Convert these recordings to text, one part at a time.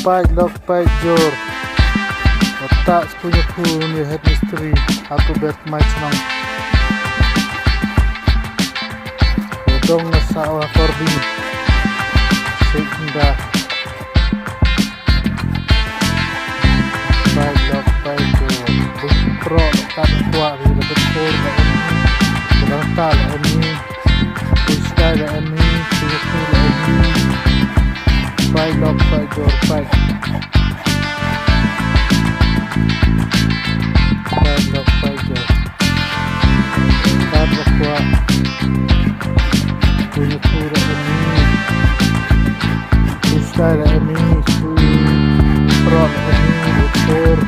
Lock by jor. Letak punya ku ni head mystery atau bet mai senang. Dong nasa recording. Sehingga lock by jor. Pro tak kuat di betul ini. Bertal ini. Style ini. Punya ku ini. Lock by jor. Lock by jor. Tak kuat. Punya pura ini, style ini, prop ini, motor.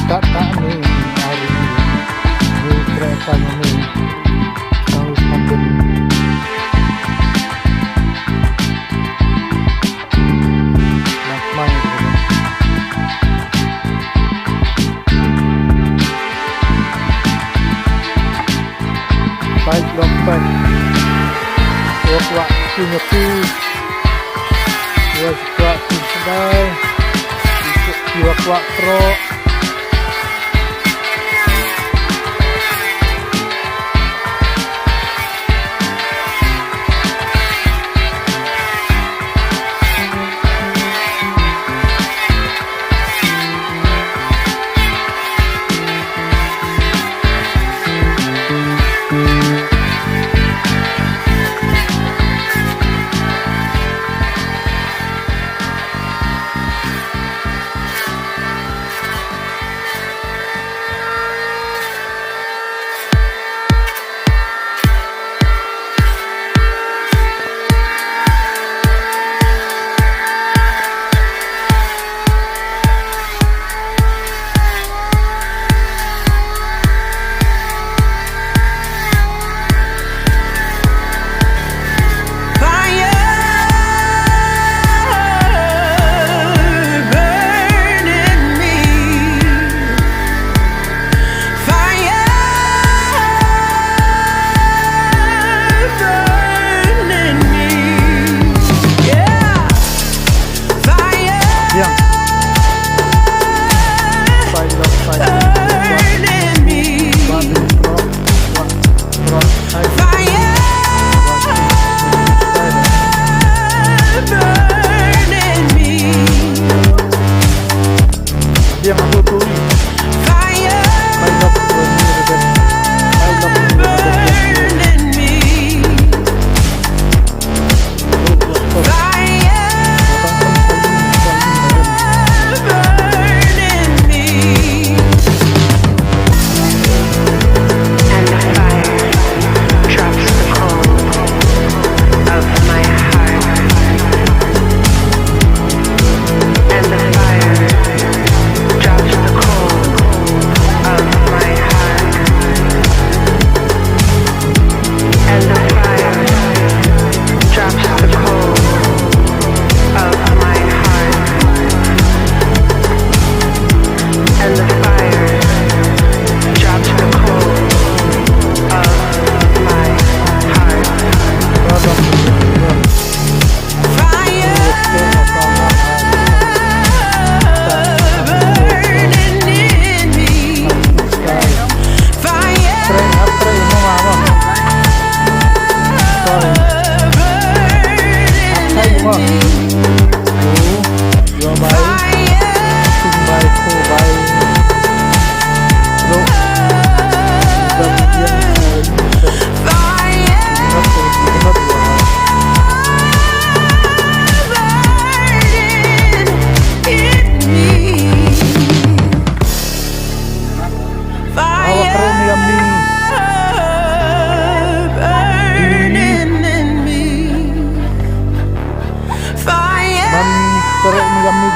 Tak ni hari ni kereta ni harus hampir nak main baik lompat waktu nyetu waktu sedang waktu pro.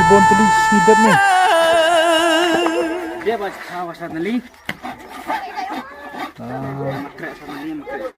bon tulis ngidap nih. Dia buat kawasan nali. Ah, Makrek sama dia makrek.